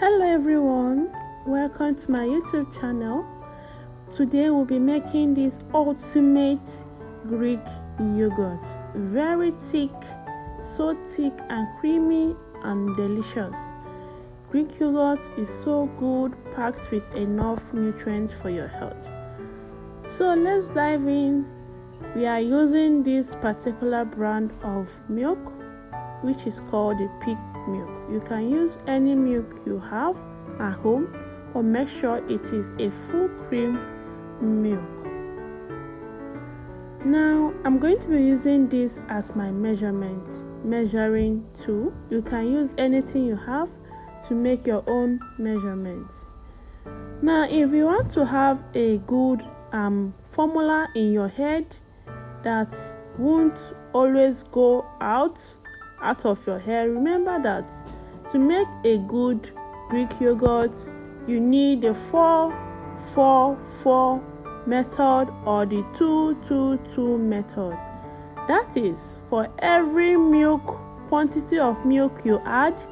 Hello everyone, welcome to my YouTube channel. Today we'll be making this ultimate Greek yogurt. Very thick, so thick and creamy and delicious. Greek yogurt is so good, packed with enough nutrients for your health. So let's dive in. We are using this particular brand of milk, which is called the pig milk. You can use any milk you have at home, or make sure it is a full cream milk. Now I'm going to be using this as my measuring tool. You can use anything you have to make your own measurements. Now if you want to have a good formula in your head that won't always go out of your hair, remember that to make a good Greek yogurt you need the 4-4-4 method or the 2-2-2 method. That is, for every quantity of milk you add,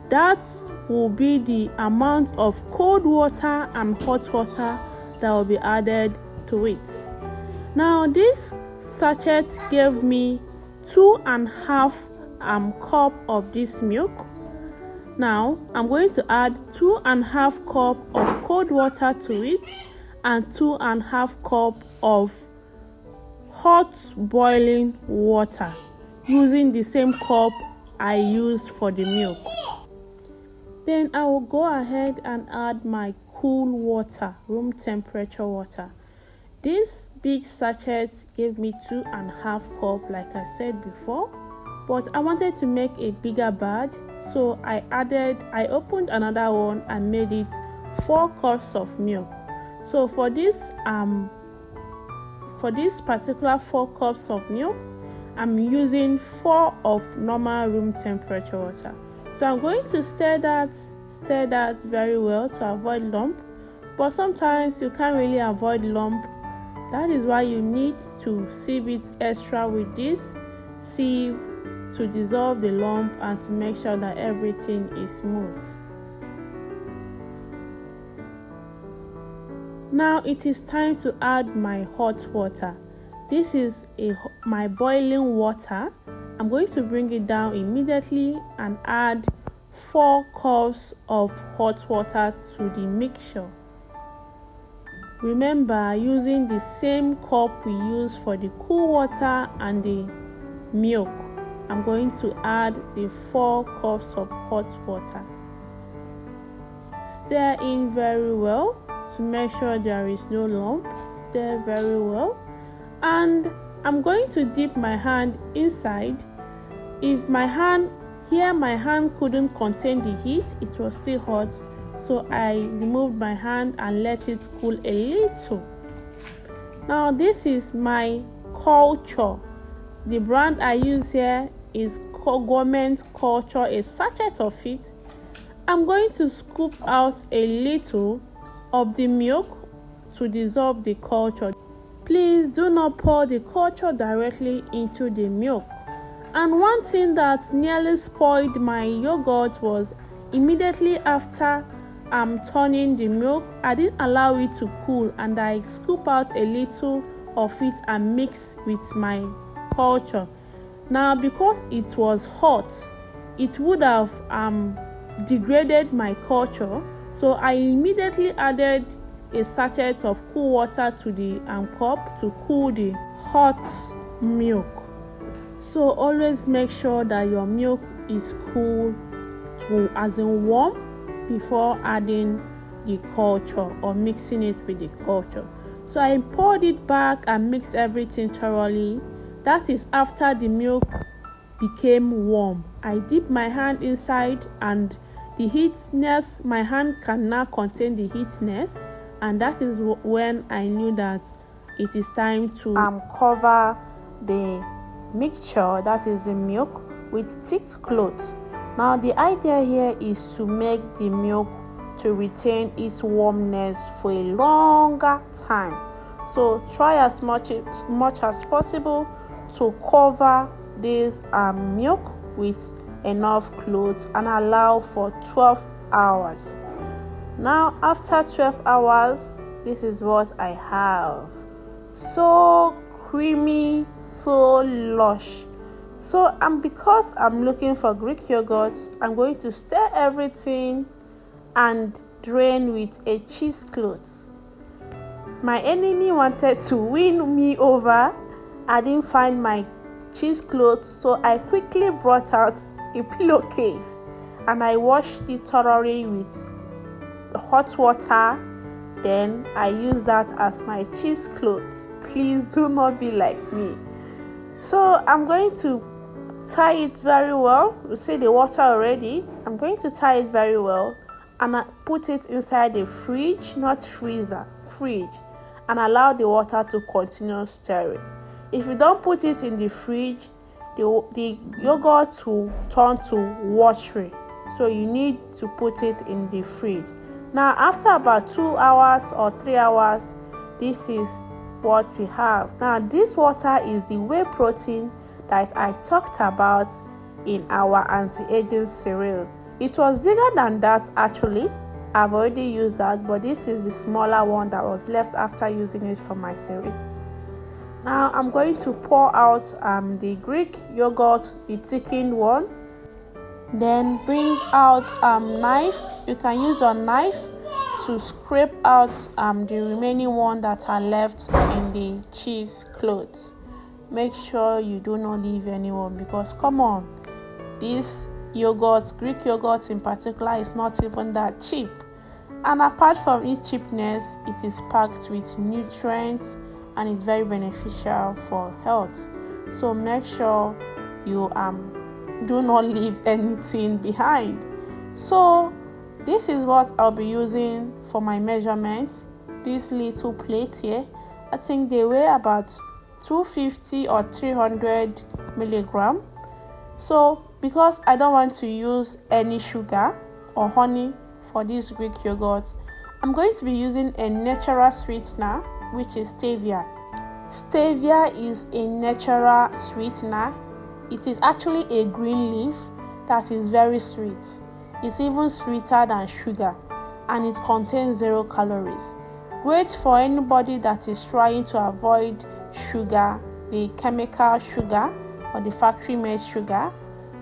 that will be the amount of cold water and hot water that will be added to it. Now this sachet gave me 2.5 cup of this milk. Now I'm going to add 2.5 cup of cold water to it and 2.5 cup of hot boiling water, using the same cup I used for the milk. Then I will go ahead and add my cool water, room temperature water. This big sachet gave me 2.5 cup, like I said before, but I wanted to make a bigger batch, so I opened another one and made it 4 cups of milk. So for this particular 4 cups of milk, I'm using 4 of normal room temperature water. So I'm going to stir that very well to avoid lump, but sometimes you can't really avoid lump. That is why you need to sieve it extra with this sieve to dissolve the lump and to make sure that everything is smooth. Now it is time to add my hot water. This is my boiling water. I'm going to bring it down immediately and add 4 cups of hot water to the mixture. Remember, using the same cup we use for the cool water and the milk, I'm going to add the 4 cups of hot water. Stir in very well to make sure there is no lump. Stir very well. And I'm going to dip my hand inside. If my hand couldn't contain the heat, it was still hot, so I removed my hand and let it cool a little. Now this is my Culture. The brand I use here is Government Culture, a sachet of it. I'm going to scoop out a little of the milk to dissolve the Culture. Please do not pour the Culture directly into the milk. And one thing that nearly spoiled my yogurt was immediately after turning the milk, I didn't allow it to cool, and I scoop out a little of it and mix with my Culture. Now because it was hot, it would have degraded my Culture, so I immediately added a sachet of cool water to the cup to cool the hot milk. So always make sure that your milk is cool, as in warm, before adding the Culture or mixing it with the Culture. So I poured it back and mixed everything thoroughly. That is after the milk became warm. I dipped my hand inside, and the heatness, my hand can now contain the heatness, and that is when I knew that it is time to cover the mixture, that is the milk, with thick cloth. Now the idea here is to make the milk to retain its warmness for a longer time. So try as much as possible to cover this milk with enough clothes and allow for 12 hours. Now after 12 hours, this is what I have. So creamy, so lush. So because I'm looking for Greek yogurt, I'm going to stir everything and drain with a cheesecloth. My enemy wanted to win me over. I didn't find my cheesecloth, so I quickly brought out a pillowcase and I washed it thoroughly with hot water. Then I use that as my cheesecloth. Please do not be like me. So I'm going to tie it very well. You see the water already. I'm going to tie it very well and I put it inside the fridge, not freezer, fridge, and allow the water to continue stirring. If you don't put it in the fridge, the yogurt will turn to watery. So you need to put it in the fridge. Now after about 2 hours or 3 hours, this is what we have. Now this water is the whey protein that I talked about in our anti-aging cereal. It was bigger than that actually. I've already used that, but this is the smaller one that was left after using it for my cereal. Now I'm going to pour out the Greek yogurt, the thickened one. Then bring out knife. You can use a knife to scrape out the remaining one that are left in the cheesecloth. Make sure you do not leave anyone, because come on, this yogurt, Greek yogurt in particular, is not even that cheap. And apart from its cheapness, it is packed with nutrients and it's very beneficial for health. So make sure you do not leave anything behind. So this is what I'll be using for my measurements. This little plate here, I think they weigh about 250 or 300 milligram. So because I don't want to use any sugar or honey for this Greek yogurt, I'm going to be using a natural sweetener, which is stevia. Stevia is a natural sweetener. It is actually a green leaf that is very sweet. It's even sweeter than sugar, and it contains 0 calories. Great for anybody that is trying to avoid sugar, the chemical sugar or the factory-made sugar.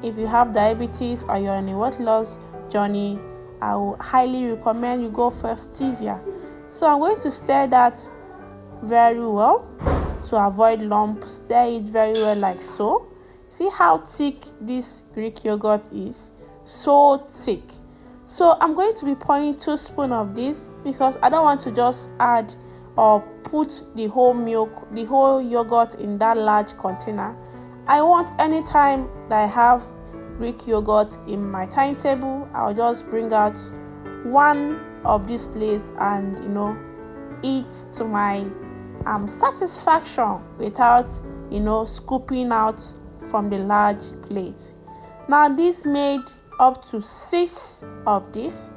If you have diabetes or you're on a weight loss journey, I will highly recommend you go for stevia. So I'm going to stir that very well to avoid lumps. Stir it very well like so. See how thick this Greek yogurt is? So thick. So I'm going to be pouring 2 spoons of this because I don't want to just add or put the whole milk, the whole yogurt in that large container. I want anytime that I have Greek yogurt in my timetable, I'll just bring out one of these plates and eat to my satisfaction without scooping out from the large plate. Now this made up to 6 of this.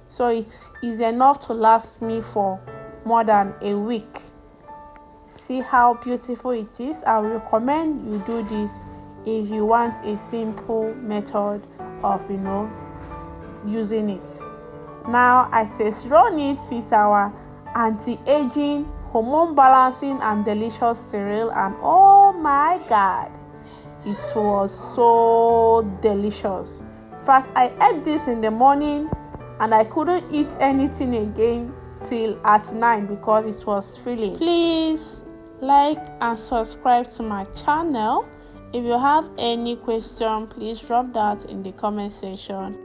So it is enough to last me for more than a week. See how beautiful it is? I will recommend you do this if you want a simple method of using it. Now I test run it with our anti-aging, hormone balancing and delicious cereal, and oh my god, it was so delicious. In fact, I ate this in the morning and I couldn't eat anything again till at 9 because it was filling. Please like and subscribe to my channel. If you have any question, please drop that in the comment section.